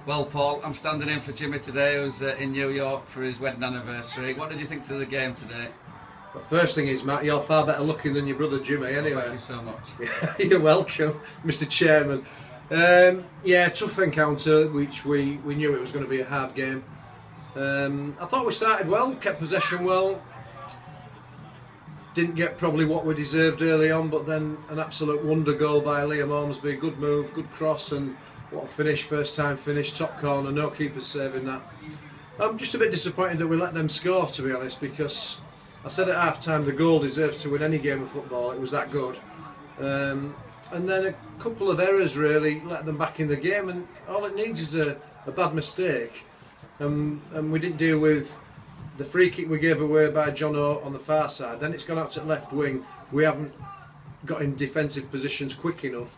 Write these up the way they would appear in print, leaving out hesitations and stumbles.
Well, Paul, I'm standing in for Jimmy today, who's in New York for his wedding anniversary. What did you think to the game today? The first thing is, Matt, you're far better looking than your brother Jimmy anyway. Thank you so much. You're welcome, Mr. Chairman. Yeah, tough encounter, which we knew it was going to be a hard game. I thought we started well, kept possession well. Didn't get probably what we deserved early on, but then an absolute wonder goal by Liam Ormsby. Good move, good cross, and what a finish, first time finish, top corner, no keepers saving that. I'm just a bit disappointed that we let them score, to be honest, because I said at half time the goal deserves to win any game of football, it was that good. And then a couple of errors really let them back in the game, and all it needs is a bad mistake. And we didn't deal with the free kick we gave away by John O on the far side. Then it's gone out to left wing. We haven't got in defensive positions quick enough.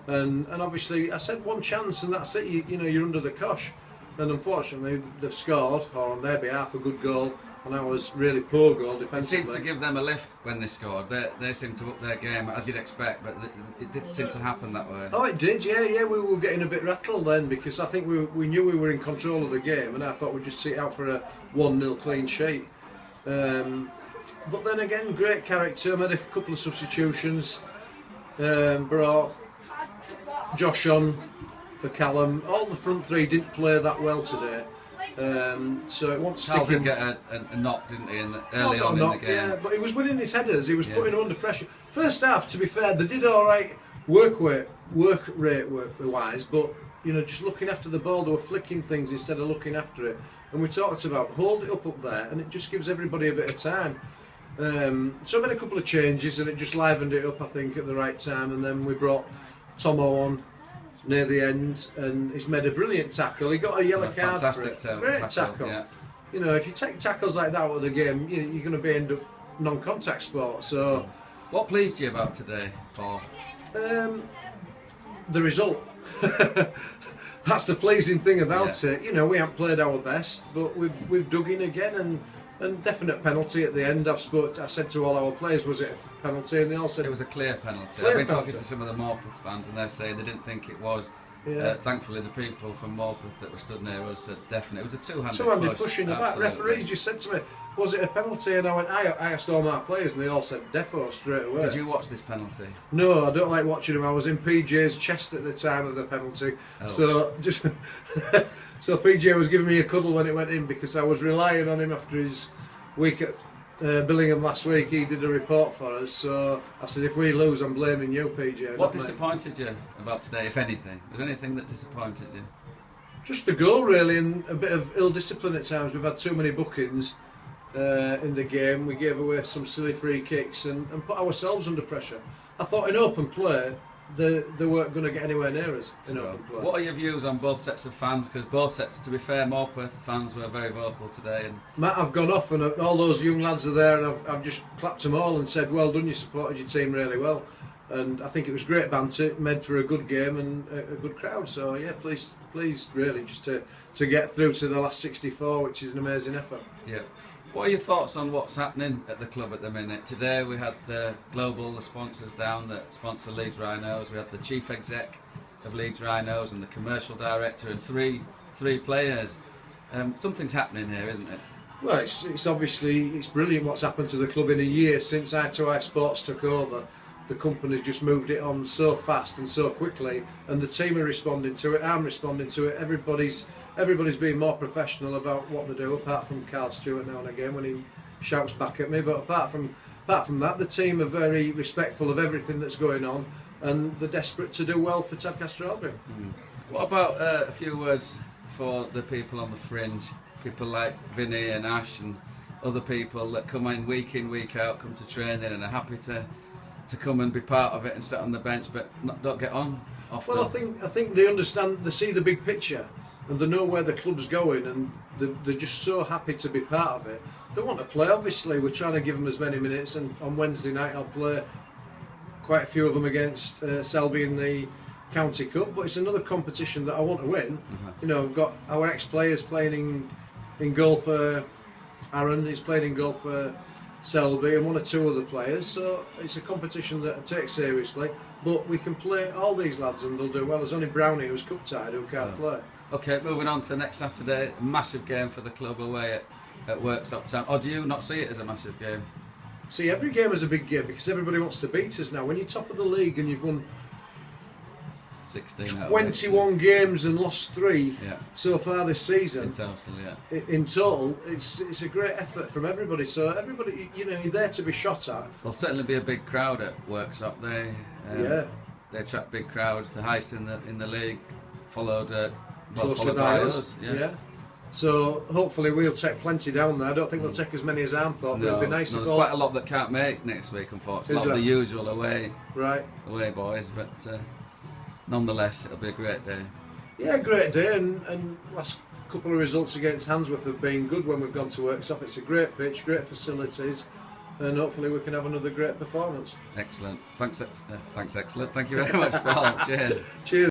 And obviously I said one chance and that's it, you know, you're under the cosh. And unfortunately they've scored, or on their behalf, a good goal. And that was really poor goal defensively. It seemed to give them a lift when they scored. They seemed to up their game, as you'd expect, but it did seem to happen that way. Oh, it did, yeah. We were getting a bit rattled then, because I think we knew we were in control of the game, and I thought we'd just sit out for a 1-0 clean sheet. But then again, great character. Made a couple of substitutions. Brought Josh on for Callum. All the front three didn't play that well today. So it won't stick. Cal did get a knock, didn't he, early on in the game? Yeah, but he was winning his headers. He was putting them under pressure. First half, to be fair, they did all right work rate wise, but you know, just looking after the ball, they were flicking things instead of looking after it. And we talked about hold it up there, and it just gives everybody a bit of time. So I made a couple of changes, and it just livened it up, I think, at the right time. And then we brought Tomo on near the end, and he's made a brilliant tackle. He got a yellow card for it. Great tackle. Yeah. You know, if you take tackles like that out of the game, you're going to end up non-contact sport. So, what pleased you about today, Paul? The result. That's the pleasing thing about it. You know, we haven't played our best, but we've dug in again, and definite penalty at the end. I said to all our players, was it a penalty? And they all said it was a clear penalty. I've been talking to some of the Morpeth fans, and they're saying they didn't think it was. Yeah. Thankfully, the people from Morpeth that were stood near us said definitely it was a two-handed push in the back. Referees just said to me, was it a penalty? And I went, I asked all my players, and they all said defo straight away. Did you watch this penalty? No, I don't like watching them. I was in PJ's chest at the time of the penalty, so just so PJ was giving me a cuddle when it went in, because I was relying on him after his week at Billingham last week. He did a report for us, so I said, if we lose, I'm blaming you, PJ. What disappointed you about today, if anything? Was there anything that disappointed you? Just the goal, really, and a bit of ill discipline at times. We've had too many bookings in the game. We gave away some silly free kicks and put ourselves under pressure. I thought in open play they weren't going to get anywhere near us in open play. What are your views on both sets of fans? Because both sets, to be fair, Morpeth fans were very vocal today. And Matt, I've gone off, and all those young lads are there, and I've just clapped them all and said, well done, you supported your team really well. And I think it was great banter, made for a good game and a good crowd. So yeah, please really just to get through to the last 64, which is an amazing effort. Yeah. What are your thoughts on what's happening at the club at the minute? Today we had the sponsors down that sponsor Leeds Rhinos. We had the chief exec of Leeds Rhinos and the commercial director and three players. Something's happening here, isn't it? Well, it's obviously brilliant what's happened to the club in a year since Eye2Eye Sports took over. The company's just moved it on so fast and so quickly, and the team are responding to it. I'm responding to it. Everybody's being more professional about what they do, apart from Carl Stewart now and again when he shouts back at me. But apart from that, the team are very respectful of everything that's going on, and they're desperate to do well for Tadcaster Albion. What about a few words for the people on the fringe, people like Vinny and Ash and other people that come in, week out, come to training and are happy to come and be part of it and sit on the bench, but don't get on often? Well, I think they understand, they see the big picture, and they know where the club's going, and they're just so happy to be part of it. They want to play, obviously. We're trying to give them as many minutes, and on Wednesday night I'll play quite a few of them against Selby in the County Cup, but it's another competition that I want to win. You know, I've got our ex-players playing in goal for Aaron, he's playing in goal for Selby and 1 or 2 other players. So it's a competition that I take seriously. But we can play all these lads and they'll do well. There's only Brownie who's cup tied who can't play. Okay, moving on to next Saturday, a massive game for the club away at Worksop Town. Or do you not see it as a massive game? See, every game is a big game because everybody wants to beat us now. When you're top of the league and you've won 16 out of 21 games and lost 3 Yeah. so far this season. In total, yeah. In total, it's a great effort from everybody. So everybody, you know, you're there to be shot at. There'll certainly be a big crowd at Worksop. They attract big crowds. The highest in the league, followed Closely by by us. us. Yes. Yeah. So hopefully we'll take plenty down there. I don't think we'll take as many as Armthorpe. But it'll be nice if there's all... quite a lot that can't make next week, unfortunately. Is A lot of there? the usual away boys, but nonetheless, it'll be a great day. Yeah, great day, and last couple of results against Handsworth have been good when we've gone to Worksop. It's a great pitch, great facilities, and hopefully we can have another great performance. Excellent. Thanks, excellent. Thank you very much, Paul. Cheers. Cheers.